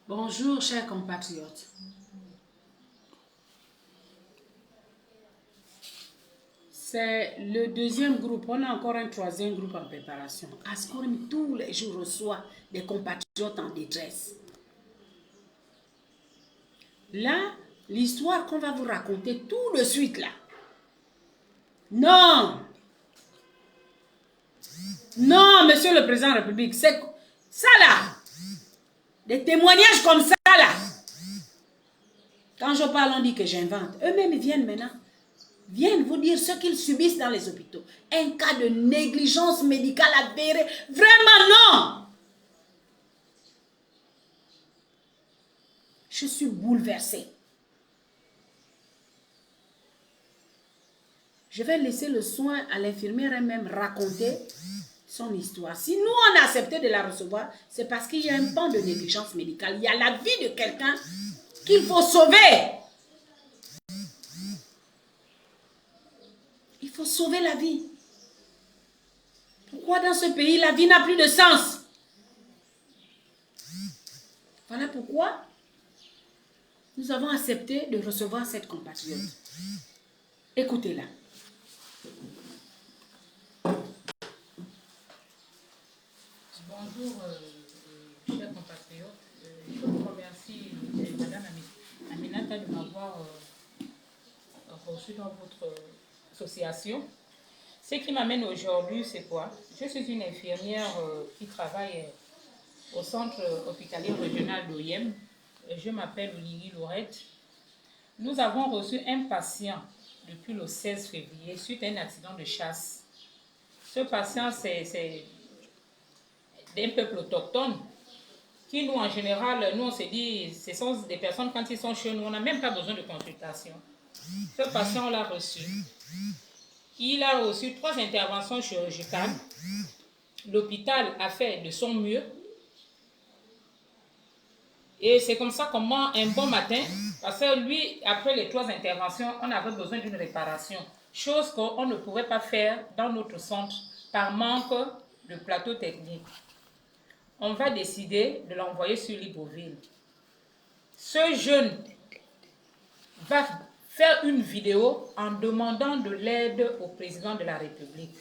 Bonjour, chers compatriotes. C'est le deuxième groupe. On a encore un troisième groupe en préparation. Ascorim, tous les jours, reçoit des compatriotes en détresse. Là, l'histoire qu'on va vous raconter tout de suite, là. Non! Non, monsieur le président de la République, c'est ça, là. Des témoignages comme ça, là. Quand je parle, on dit que j'invente. Eux-mêmes viennent maintenant. Viennent vous dire ce qu'ils subissent dans les hôpitaux. Un cas de négligence médicale avérée. Vraiment non. Je suis bouleversée. Je vais laisser le soin à l'infirmière elle-même raconter son histoire. Si nous, on a accepté de la recevoir, c'est parce qu'il y a un pan de négligence médicale. Il y a la vie de quelqu'un qu'il faut sauver. Il faut sauver la vie. Pourquoi dans ce pays, la vie n'a plus de sens? Voilà pourquoi nous avons accepté de recevoir cette compatriote. Écoutez-la. Bonjour, chers compatriotes. Je vous remercie, Madame Aminata, de m'avoir reçu dans votre association. Ce qui m'amène aujourd'hui, c'est quoi? Je suis une infirmière qui travaille au centre hospitalier régional d'Oyem. Je m'appelle Olivier Laurette. Nous avons reçu un patient depuis le 16 février suite à un accident de chasse. Ce patient, c'est d'un peuple autochtone qui, nous, en général, nous, on se dit, ce sont des personnes, quand ils sont chez nous, on n'a même pas besoin de consultation. Ce patient, on l'a reçu. Il a reçu 3 interventions chirurgicales. L'hôpital a fait de son mieux. Et c'est comme ça comment, un bon matin, parce que lui, après les 3 interventions, on avait besoin d'une réparation. Chose qu'on ne pouvait pas faire dans notre centre par manque de plateau technique. On va décider de l'envoyer sur Libreville. Ce jeune va faire une vidéo en demandant de l'aide au président de la République.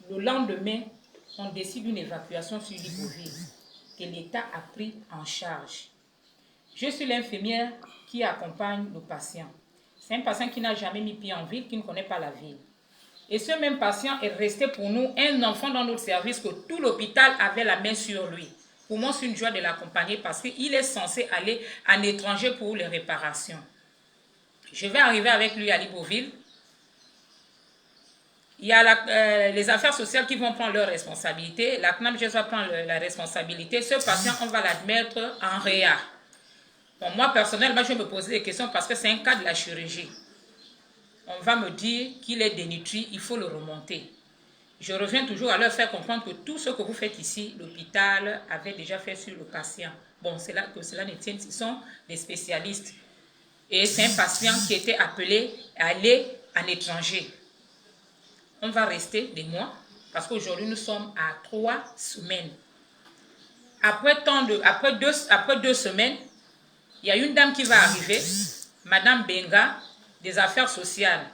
Le lendemain, on décide d'une évacuation sur Libreville que l'État a pris en charge. Je suis l'infirmière qui accompagne le patient. C'est un patient qui n'a jamais mis pied en ville, qui ne connaît pas la ville. Et ce même patient est resté pour nous un enfant dans notre service que tout l'hôpital avait la main sur lui. Pour moi, c'est une joie de l'accompagner parce qu'il est censé aller en étranger pour les réparations. Je vais arriver avec lui à Libreville. Il y a les affaires sociales qui vont prendre leur responsabilité. La CNAMGES va prendre la responsabilité. Ce patient, on va l'admettre en réa. Bon, moi, personnellement, je vais me poser des questions parce que c'est un cas de la chirurgie. On va me dire qu'il est dénutri, il faut le remonter. Je reviens toujours à leur faire comprendre que tout ce que vous faites ici, l'hôpital avait déjà fait sur le patient. Bon, c'est là que cela ne tient, ils sont des spécialistes. Et c'est un patient qui était appelé à aller en étranger. On va rester des mois, parce qu'aujourd'hui nous sommes à 3 semaines. Après 2 semaines, il y a une dame qui va arriver, Madame Benga, des affaires sociales.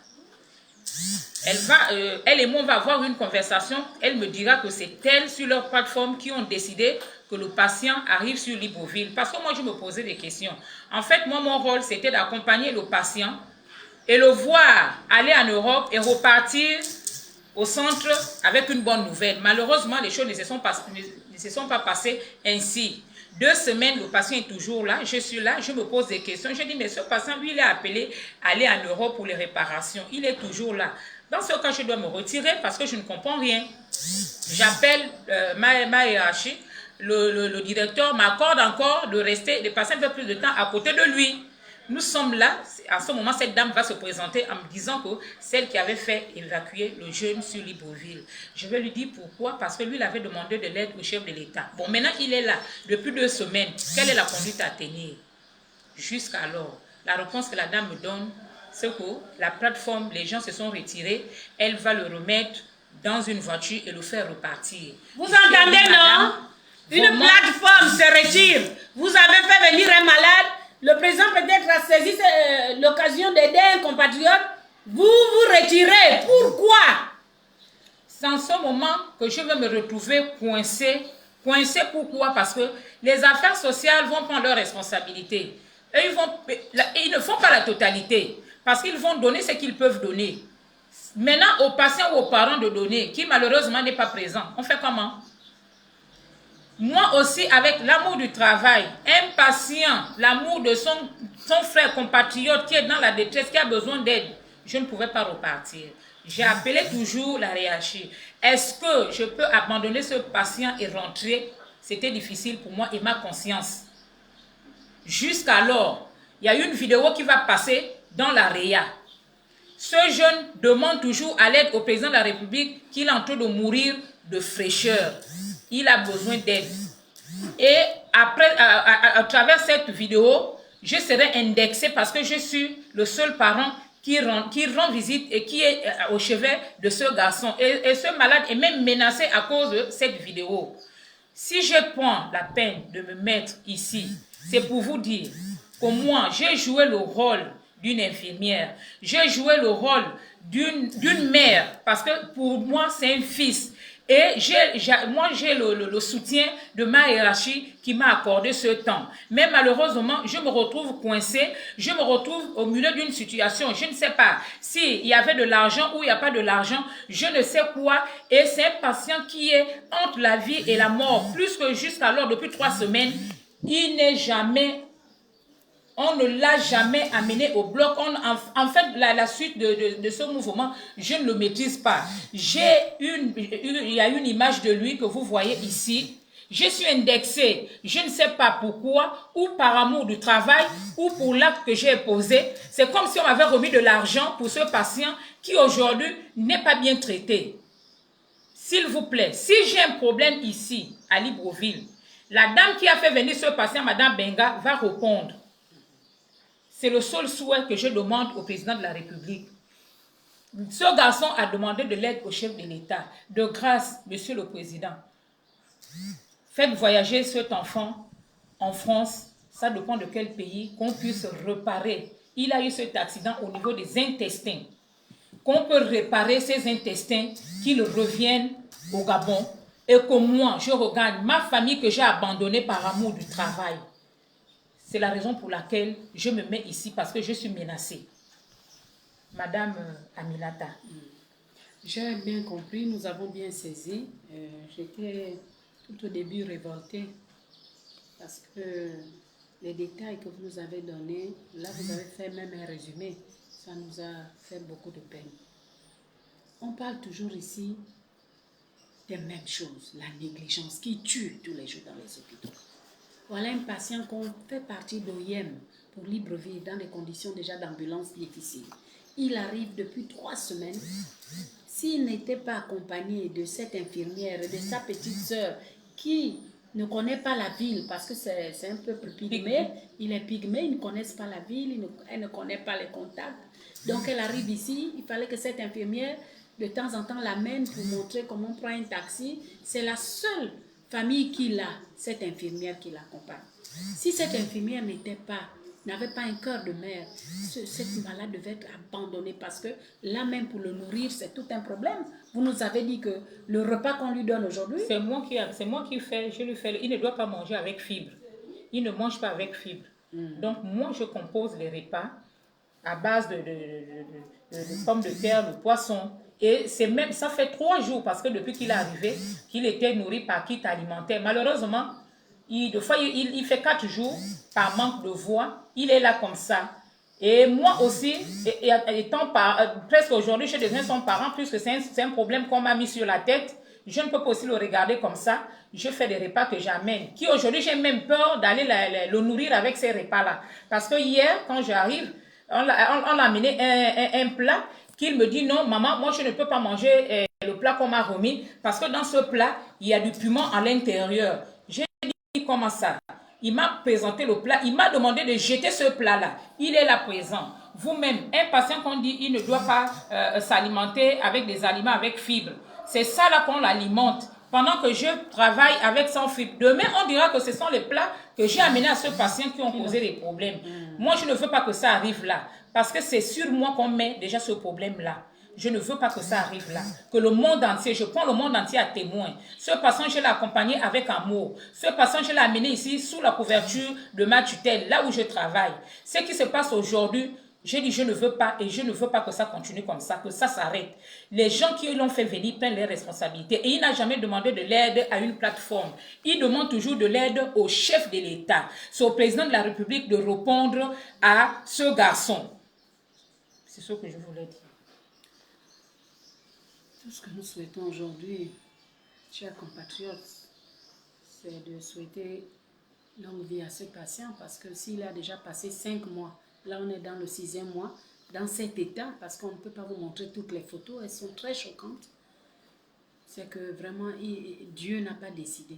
Elle et moi, on va avoir une conversation. Elle me dira que c'est elle, sur leur plateforme, qui ont décidé que le patient arrive sur Libreville. Parce que moi, je me posais des questions. En fait, moi, mon rôle, c'était d'accompagner le patient et le voir aller en Europe et repartir au centre avec une bonne nouvelle. Malheureusement, les choses ne se sont pas passées ainsi. 2 semaines, le patient est toujours là, je suis là, je me pose des questions. Je dis, mais ce patient, lui, il est appelé à aller en Europe pour les réparations. Il est toujours là. Dans ce cas, je dois me retirer parce que je ne comprends rien. J'appelle ma hiérarchie. Le directeur m'accorde encore de passer un peu plus de temps à côté de lui. Nous sommes là. À ce moment, cette dame va se présenter en me disant que celle qui avait fait évacuer le jeune sur Libreville. Je vais lui dire pourquoi. Parce que lui, il avait demandé de l'aide au chef de l'État. Bon, maintenant, il est là depuis 2 semaines. Quelle est la conduite à tenir? Jusqu'alors, la réponse que la dame me donne, c'est que la plateforme, les gens se sont retirés. Elle va le remettre dans une voiture et le faire repartir. Vous entendez, non? Une plateforme se retire. Vous avez fait venir un malade. Le président peut-être a saisi l'occasion d'aider un compatriote. Vous vous retirez. Pourquoi? C'est en ce moment que je vais me retrouver coincé. Coincé pourquoi? Parce que les affaires sociales vont prendre leurs responsabilités. Et ils ne font pas la totalité. Parce qu'ils vont donner ce qu'ils peuvent donner. Maintenant, aux patients ou aux parents de donner, qui malheureusement n'est pas présent, on fait comment? Moi aussi, avec l'amour du travail, un patient, l'amour de son frère compatriote qui est dans la détresse, qui a besoin d'aide, je ne pouvais pas repartir. J'ai appelé toujours la hiérarchie. Est-ce que je peux abandonner ce patient et rentrer? C'était difficile pour moi et ma conscience. Jusqu'alors, il y a une vidéo qui va passer dans la REA. Ce jeune demande toujours à l'aide au président de la République qu'il est en train de mourir de fraîcheur. Il a besoin d'aide. Et après, à travers cette vidéo, je serai indexé parce que je suis le seul parent qui rend visite et qui est au chevet de ce garçon. Et ce malade est même menacé à cause de cette vidéo. Si je prends la peine de me mettre ici, c'est pour vous dire que moi, j'ai joué le rôle d'une infirmière. J'ai joué le rôle d'une mère parce que pour moi, c'est un fils. Et moi, j'ai le soutien de ma hiérarchie qui m'a accordé ce temps. Mais malheureusement, je me retrouve coincé. Je me retrouve au milieu d'une situation. Je ne sais pas s'il y avait de l'argent ou il n'y a pas de l'argent. Je ne sais quoi. Et c'est un patient qui est entre la vie et la mort. Plus que jusqu'alors, depuis 3 semaines, il n'est jamais... On ne l'a jamais amené au bloc. En fait, la suite de ce mouvement, je ne le maîtrise pas. Il y a une image de lui que vous voyez ici. Je suis indexée, je ne sais pas pourquoi, ou par amour du travail, ou pour l'acte que j'ai posé. C'est comme si on m'avait remis de l'argent pour ce patient qui aujourd'hui n'est pas bien traité. S'il vous plaît, si j'ai un problème ici, à Libreville, la dame qui a fait venir ce patient, Madame Benga, va répondre. C'est le seul souhait que je demande au président de la République. Ce garçon a demandé de l'aide au chef de l'État. De grâce, monsieur le président, faites voyager cet enfant en France. Ça dépend de quel pays, qu'on puisse réparer. Il a eu cet accident au niveau des intestins. Qu'on peut réparer ces intestins, qu'ils reviennent au Gabon. Et que moi, je regagne ma famille que j'ai abandonnée par amour du travail. C'est la raison pour laquelle je me mets ici, parce que je suis menacée. Madame Aminata. J'ai bien compris, nous avons bien saisi. J'étais tout au début révoltée, parce que les détails que vous nous avez donnés, là vous avez fait même un résumé. Ça nous a fait beaucoup de peine. On parle toujours ici des mêmes choses, la négligence qui tue tous les jours dans les hôpitaux. Voilà un patient qu'on fait partie d'OIM pour Libreville dans des conditions déjà d'ambulance difficiles. Il arrive depuis 3 semaines. S'il n'était pas accompagné de cette infirmière et de sa petite sœur qui ne connaît pas la ville, parce que c'est un peuple pygmée, il est pygmée, ils ne connaissent pas la ville, elle ne connaît pas les contacts. Donc elle arrive ici, il fallait que cette infirmière de temps en temps l'amène pour montrer comment on prend un taxi. C'est la seule famille qu'il a, cette infirmière qui l'accompagne. Si cette infirmière n'avait pas un cœur de mère, cette malade devait être abandonnée parce que là même pour le nourrir, c'est tout un problème. Vous nous avez dit que le repas qu'on lui donne aujourd'hui... C'est moi qui fais, je lui fais. Il ne doit pas manger avec fibre. Il ne mange pas avec fibre. Donc moi, je compose les repas à base de pommes de terre, de poisson. Et ça fait 3 jours parce que depuis qu'il est arrivé, qu'il était nourri par kit alimentaire. Malheureusement, des fois, il fait 4 jours par manque de voix. Il est là comme ça. Et moi aussi, étant presque aujourd'hui, je deviens son parent, puisque c'est un problème qu'on m'a mis sur la tête. Je ne peux pas aussi le regarder comme ça. Je fais des repas que j'amène. Qui aujourd'hui, j'ai même peur d'aller le nourrir avec ces repas-là. Parce que hier, quand j'arrive, on l'a amené un plat qu'il me dit non, maman, moi je ne peux pas manger le plat qu'on m'a remis parce que dans ce plat, il y a du piment à l'intérieur. J'ai dit comment ça? Il m'a présenté le plat, il m'a demandé de jeter ce plat-là. Il est là présent. Vous-même, un patient qu'on dit il ne doit pas s'alimenter avec des aliments avec fibres. C'est ça là qu'on l'alimente. pendant que je travaille avec sans fil. Demain, on dira que ce sont les plats que j'ai amenés à ce patient qui ont posé des problèmes. Moi, je ne veux pas que ça arrive là, parce que c'est sur moi qu'on met déjà ce problème-là. Je ne veux pas que ça arrive là. Que le monde entier, je prends le monde entier à témoin. Ce patient, je l'ai accompagné avec amour. Ce patient, je l'ai amené ici sous la couverture de ma tutelle, là où je travaille. Ce qui se passe aujourd'hui, j'ai dit je ne veux pas et je ne veux pas que ça continue comme ça, que ça s'arrête. Les gens qui l'ont fait venir prennent les responsabilités. Et il n'a jamais demandé de l'aide à une plateforme. Il demande toujours de l'aide au chef de l'État. C'est au président de la République de répondre à ce garçon. C'est ce que je voulais dire. Tout ce que nous souhaitons aujourd'hui, chers compatriotes, c'est de souhaiter longue vie à ce patient parce que s'il a déjà passé 5 mois, là on est dans le 6e mois, dans cet état, parce qu'on ne peut pas vous montrer toutes les photos, elles sont très choquantes, c'est que vraiment Dieu n'a pas décidé.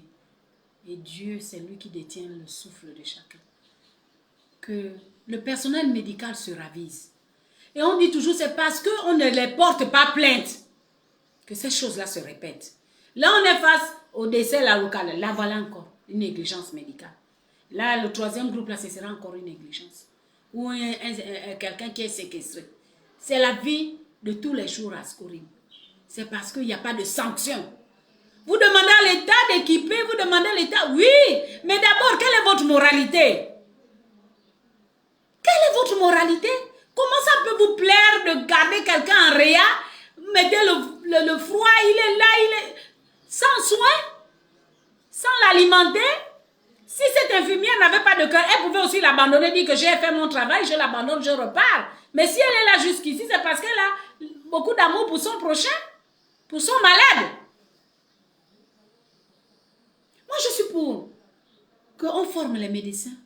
Et Dieu, c'est lui qui détient le souffle de chacun. Que le personnel médical se ravise. Et on dit toujours, c'est parce qu'on ne les porte pas plainte que ces choses-là se répètent. Là, on est face au décès là, local. Là, voilà encore une négligence médicale. Là, le 3e groupe, là, ce sera encore une négligence. Ou quelqu'un qui est séquestré. C'est la vie de tous les jours à Skourim. C'est parce qu'il n'y a pas de sanction. Vous demandez à l'État d'équiper, vous demandez à l'État, oui, mais d'abord, quelle est votre moralité? Quelle est votre moralité? Comment ça peut vous plaire de garder quelqu'un en réa? Mettez le froid, il est là, il est sans soin, sans l'alimenter. Si cette infirmière n'avait pas de cœur, elle pouvait aussi l'abandonner, dire que j'ai fait mon travail, je l'abandonne, je repars. Mais si elle est là jusqu'ici, c'est parce qu'elle a beaucoup d'amour pour son prochain, pour son malade. Moi, je suis pour qu'on forme les médecins,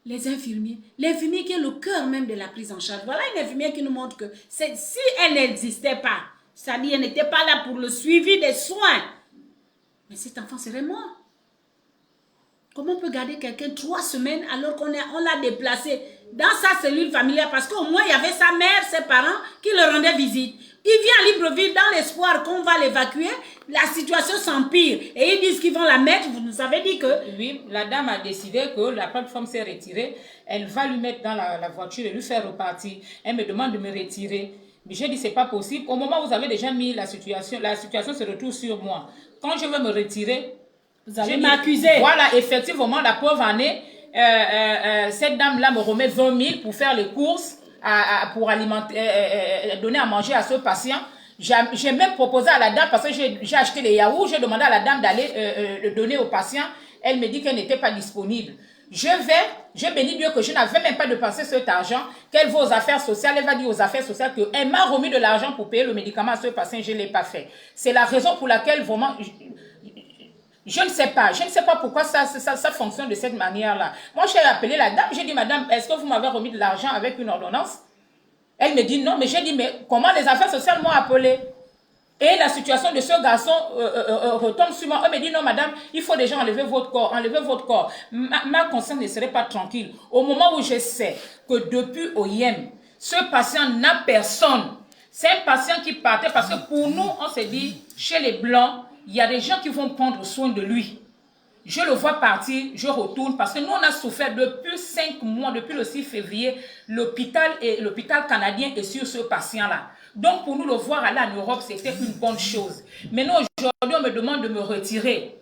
les infirmiers. L'infirmier qui est le cœur même de la prise en charge. Voilà une infirmière qui nous montre que si elle n'existait pas, c'est-à-dire elle n'était pas là pour le suivi des soins, mais cet enfant serait mort. Comment on peut garder quelqu'un 3 semaines alors qu'on l'a déplacé dans sa cellule familiale parce qu'au moins il y avait sa mère, ses parents qui le rendaient visite. Il vient à Libreville dans l'espoir qu'on va l'évacuer, la situation s'empire et ils disent qu'ils vont la mettre, vous nous avez dit que... Oui, la dame a décidé que la plateforme s'est retirée, elle va lui mettre dans la voiture et lui faire repartir. Elle me demande de me retirer. Mais j'ai dit c'est pas possible. Au moment où vous avez déjà mis la situation se retrouve sur moi. Quand je veux me retirer, vous allez m'accuser. Voilà, effectivement, la pauvre année, cette dame-là me remet 20 000 pour faire les courses, pour alimenter, donner à manger à ce patient. J'ai même proposé à la dame, parce que j'ai acheté les yaourts, j'ai demandé à la dame d'aller le donner au patient. Elle me dit qu'elle n'était pas disponible. Je bénis Dieu que je n'avais même pas dépensé cet argent, qu'elle va aux affaires sociales, elle va dire aux affaires sociales qu'elle m'a remis de l'argent pour payer le médicament à ce patient, je ne l'ai pas fait. C'est la raison pour laquelle vraiment... Je ne sais pas pourquoi ça fonctionne de cette manière-là. Moi, j'ai appelé la dame, j'ai dit, madame, est-ce que vous m'avez remis de l'argent avec une ordonnance? Elle me dit non, mais j'ai dit, mais comment les affaires sociales m'ont appelé? Et la situation de ce garçon retombe sur moi. Elle me dit non, madame, il faut déjà enlever votre corps, Ma conscience ne serait pas tranquille. Au moment où je sais que depuis OIM, ce patient n'a personne. C'est un patient qui partait parce que pour nous, on s'est dit, chez les Blancs, il y a des gens qui vont prendre soin de lui. Je le vois partir, je retourne parce que nous, on a souffert depuis 5 mois, depuis le 6 février, l'hôpital canadien est sur ce patient-là. Donc, pour nous, le voir aller en Europe, c'était une bonne chose. Maintenant, aujourd'hui, on me demande de me retirer.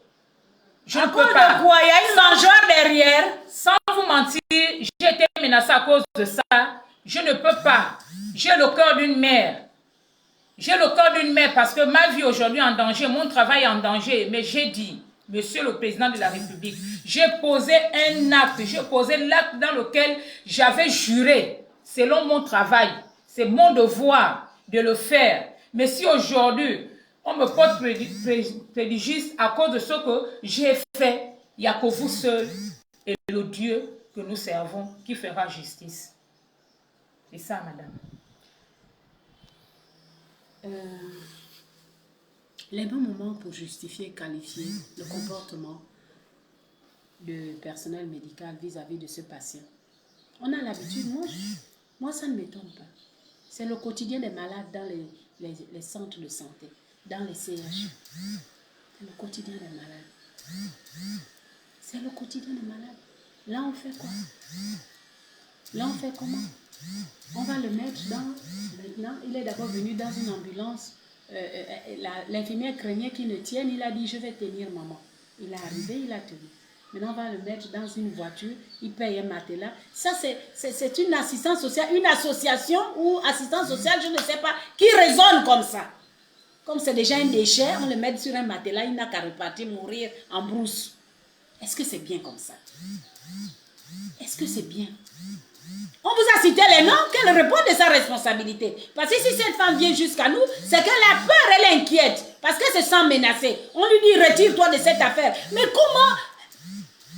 Je ne peux pas. De quoi? Il y a une mangeoire derrière. Sans vous mentir, j'ai été menacée à cause de ça. Je ne peux pas. J'ai le cœur d'une mère. J'ai le cœur d'une mère parce que ma vie aujourd'hui est en danger, mon travail est en danger. Mais j'ai dit, Monsieur le Président de la République, j'ai posé un acte, j'ai posé l'acte dans lequel j'avais juré, selon mon travail, c'est mon devoir de le faire. Mais si aujourd'hui, on me porte préjudice à cause de ce que j'ai fait, il n'y a que vous seul et le Dieu que nous servons qui fera justice. C'est ça, madame. Les bons moments pour justifier et qualifier le comportement du personnel médical vis-à-vis de ce patient. On a l'habitude, moi ça ne m'étonne pas. C'est le quotidien des malades dans les centres de santé, dans les CH. C'est le quotidien des malades. C'est le quotidien des malades. Là, on fait quoi? Là, on fait comment? On va le mettre dans... Maintenant, il est d'abord venu dans une ambulance. L'infirmière craignait qu'il ne tienne. Il a dit, je vais tenir maman. Il est arrivé, il a tenu. Maintenant, on va le mettre dans une voiture. Il paye un matelas. Ça, c'est une assistance sociale, une association ou assistance sociale, je ne sais pas, qui raisonne comme ça. Comme c'est déjà un déchet, on le met sur un matelas. Il n'a qu'à repartir, mourir en brousse. Est-ce que c'est bien comme ça? Est-ce que c'est bien? On vous a cité les noms, qu'elle réponde de sa responsabilité. Parce que si cette femme vient jusqu'à nous, c'est qu'elle a peur, elle est inquiète. Parce qu'elle se sent menacée. On lui dit, retire-toi de cette affaire. Mais comment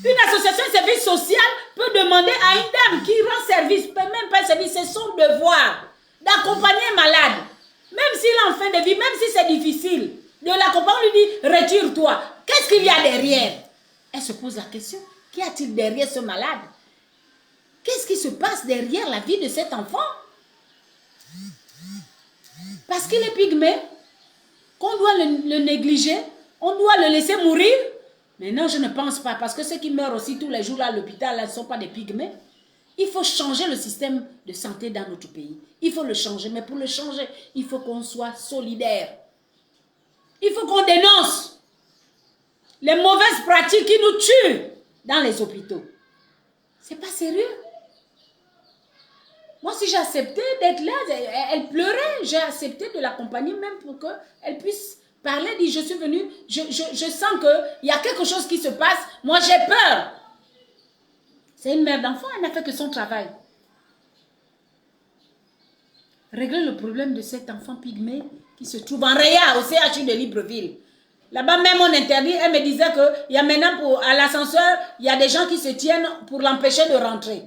une association de service social peut demander à une dame qui rend service, même pas service, c'est son devoir d'accompagner un malade. Même s'il est en fin de vie, même si c'est difficile, de l'accompagner, on lui dit, retire-toi. Qu'est-ce qu'il y a derrière? Elle se pose la question, qu'y a-t-il derrière ce malade? Qu'est-ce qui se passe derrière la vie de cet enfant? Parce qu'il est pygmée, qu'on doit le négliger, on doit le laisser mourir. Mais non, je ne pense pas, parce que ceux qui meurent aussi tous les jours là, à l'hôpital, là, ne sont pas des pygmées. Il faut changer le système de santé dans notre pays. Il faut le changer, mais pour le changer, il faut qu'on soit solidaire. Il faut qu'on dénonce les mauvaises pratiques qui nous tuent dans les hôpitaux. C'est pas sérieux. Moi, si j'ai accepté d'être là, elle pleurait, j'ai accepté de l'accompagner même pour qu'elle puisse parler, dire je suis venue, je sens qu'il y a quelque chose qui se passe, moi j'ai peur. C'est une mère d'enfant, elle n'a fait que son travail. Régler le problème de cet enfant pygmée qui se trouve en Réa, au CHU de Libreville. Là-bas même on interdit, elle me disait qu'il y a maintenant à l'ascenseur, il y a des gens qui se tiennent pour l'empêcher de rentrer.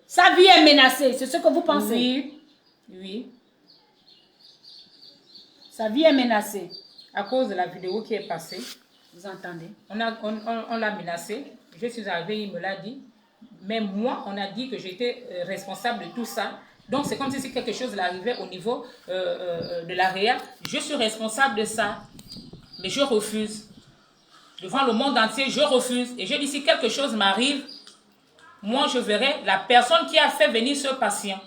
Sa vie est menacée, c'est ce que vous pensez? Oui, oui. Sa vie est menacée. À cause de la vidéo qui est passée. Vous entendez? On l'a menacée. Je suis arrivée, il me l'a dit. Mais moi, on a dit que j'étais responsable de tout ça. Donc, c'est comme si quelque chose arrivait au niveau de la REA. Je suis responsable de ça. Mais je refuse. Devant le monde entier, je refuse. Et je dis, si quelque chose m'arrive, moi, je verrai la personne qui a fait venir ce patient.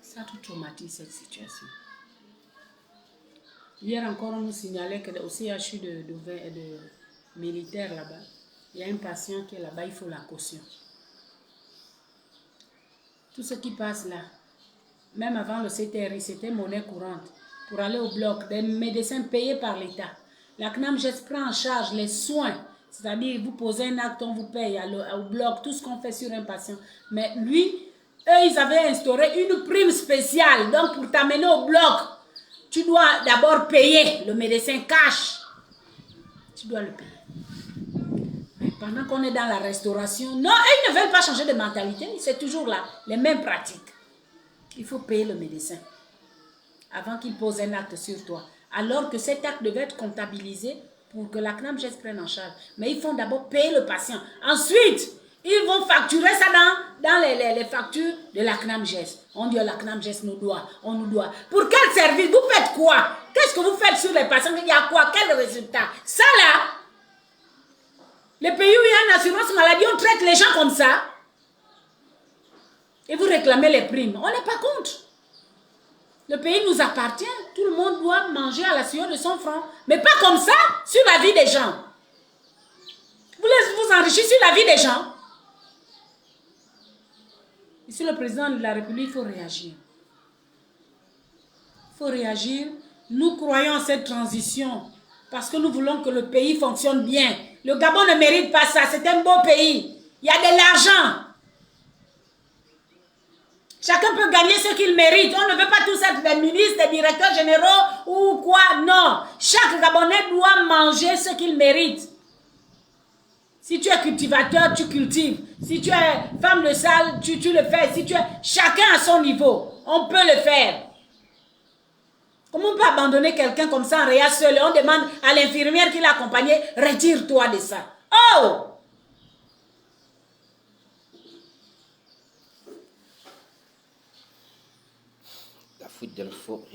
Ça tout traumatise cette situation. Hier encore, on nous signalait qu'au CHU de militaires là-bas, il y a un patient qui est là-bas, il faut la caution. Tout ce qui passe là, même avant le CTRI, c'était monnaie courante. Pour aller au bloc, des médecins payés par l'État. La CNAMGES prend en charge les soins. C'est-à-dire, vous posez un acte, on vous paye au bloc, tout ce qu'on fait sur un patient. Mais lui, eux, ils avaient instauré une prime spéciale. Donc, pour t'amener au bloc, tu dois d'abord payer le médecin cash. Tu dois le payer. Mais pendant qu'on est dans la restauration, non, ils ne veulent pas changer de mentalité. C'est toujours là, les mêmes pratiques. Il faut payer le médecin avant qu'il pose un acte sur toi. Alors que cet acte devait être comptabilisé pour que la CNAMGES prenne en charge. Mais ils font d'abord payer le patient. Ensuite, ils vont facturer ça dans les factures de la CNAMGES. On dit la CNAMGES nous doit, on nous doit. Pour quel service? Vous faites quoi? Qu'est-ce que vous faites sur les patients? Il y a quoi? Quel résultat? Ça là, les pays où il y a une assurance maladie, on traite les gens comme ça. Et vous réclamez les primes. On n'est pas contre. Le pays nous appartient. Tout le monde doit manger à la sueur de son front. Mais pas comme ça, sur la vie des gens. Vous laissez vous enrichir sur la vie des gens. Ici, le président de la République, il faut réagir. Il faut réagir. Nous croyons en cette transition parce que nous voulons que le pays fonctionne bien. Le Gabon ne mérite pas ça. C'est un beau pays. Il y a de l'argent. Chacun peut gagner ce qu'il mérite. On ne veut pas tous être des ministres, des directeurs généraux ou quoi. Non. Chaque Gabonais doit manger ce qu'il mérite. Si tu es cultivateur, tu cultives. Si tu es femme de salle, tu le fais. Si tu es... Chacun à son niveau. On peut le faire. Comment on peut abandonner quelqu'un comme ça en réa seul? On demande à l'infirmière qui l'a accompagné, retire-toi de ça. Oh! La faute del faux.